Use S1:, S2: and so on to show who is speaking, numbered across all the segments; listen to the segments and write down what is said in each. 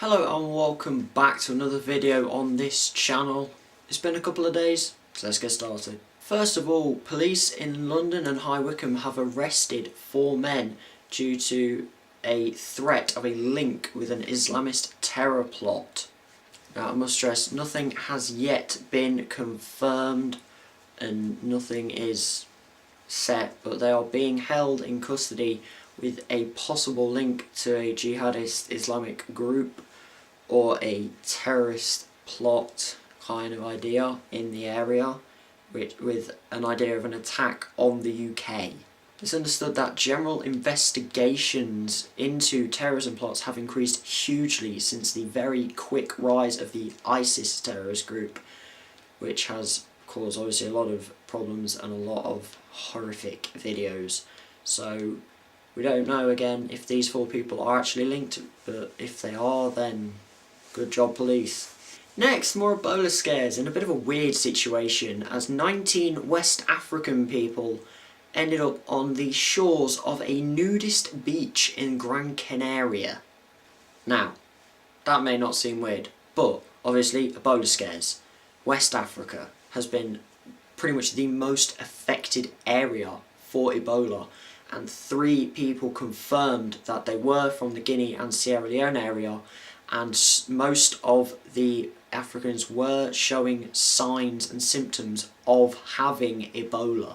S1: Hello and welcome back to another video on this channel. It's been a couple of days, so let's get started. First of all, police in London and High Wycombe have arrested 4 men due to a threat of a link with an Islamist terror plot. Now I must stress, nothing has yet been confirmed and nothing is set, but they are being held in custody with a possible link to a jihadist Islamic group or a terrorist plot kind of idea in the area, with an idea of an attack on the UK. It's understood that general investigations into terrorism plots have increased hugely since the very quick rise of the ISIS terrorist group, which has caused obviously a lot of problems and a lot of horrific videos. So we don't know again if these 4 people are actually linked, but if they are, then good job, police. Next, more Ebola scares in a bit of a weird situation, as 19 West African people ended up on the shores of a nudist beach in Gran Canaria. Now, that may not seem weird, but obviously Ebola scares. West Africa has been pretty much the most affected area for Ebola, and 3 people confirmed that they were from the Guinea and Sierra Leone area, and most of the Africans were showing signs and symptoms of having Ebola.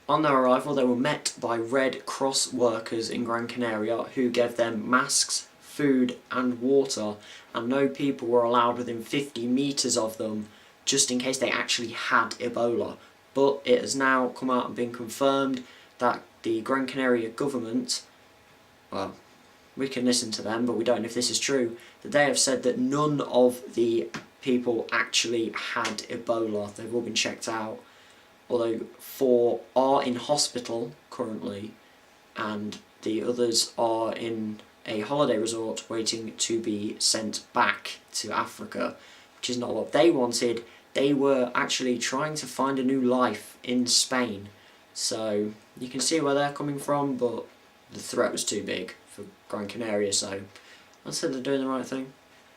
S1: On their arrival, they were met by Red Cross workers in Gran Canaria who gave them masks, food and water, and no people were allowed within 50 metres of them just in case they actually had Ebola. But it has now come out and been confirmed that the Gran Canaria government, well, we can listen to them, but we don't know if this is true, that they have said that none of the people actually had Ebola. They've all been checked out, although 4 are in hospital currently, and the others are in a holiday resort waiting to be sent back to Africa, which is not what they wanted. They were actually trying to find a new life in Spain. So you can see where they're coming from, but the threat was too big for Gran Canaria, so I'd say they're doing the right thing.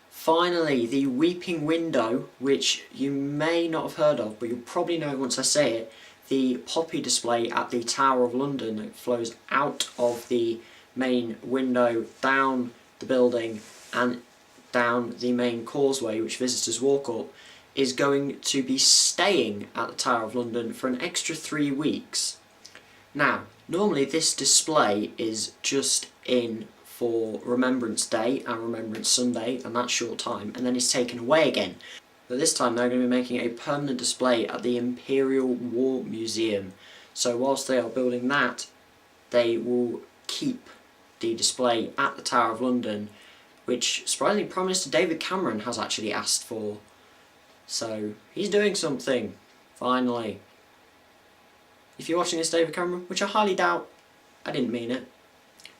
S1: Finally, the Weeping Window, which you may not have heard of, but you'll probably know once I say it, the poppy display at the Tower of London that flows out of the main window, down the building and down the main causeway which visitors walk up, is going to be staying at the Tower of London for an extra 3 weeks. Now, normally this display is just in for Remembrance Day and Remembrance Sunday and that short time, and then it's taken away again. But this time they're going to be making a permanent display at the Imperial War Museum. So whilst they are building that, they will keep the display at the Tower of London, which surprisingly Prime Minister David Cameron has actually asked for. So he's doing something, finally. If you're watching this, David Cameron, which I highly doubt, I didn't mean it.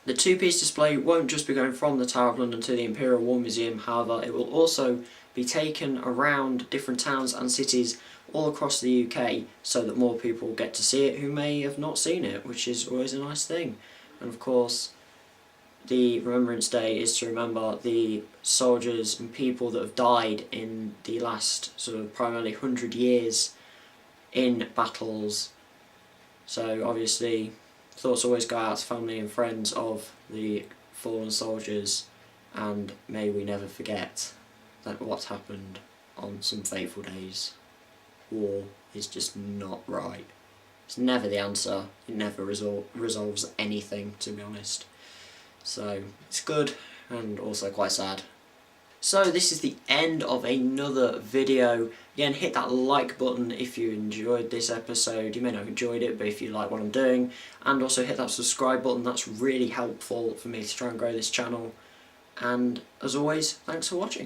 S1: The 2-piece display won't just be going from the Tower of London to the Imperial War Museum, however, it will also be taken around different towns and cities all across the UK so that more people get to see it who may have not seen it, which is always a nice thing. And of course, the Remembrance Day is to remember the soldiers and people that have died in the last sort of primarily 100 years in battles. So obviously thoughts always go out to family and friends of the fallen soldiers, and may we never forget that what happened on some fateful days. War is just not right. It's never the answer. It never resolves anything, to be honest. So it's good and also quite sad. So this is the end of another video. Again, hit that like button if you enjoyed this episode. You may not have enjoyed it, but if you like what I'm doing. And also hit that subscribe button, that's really helpful for me to try and grow this channel. And as always, thanks for watching.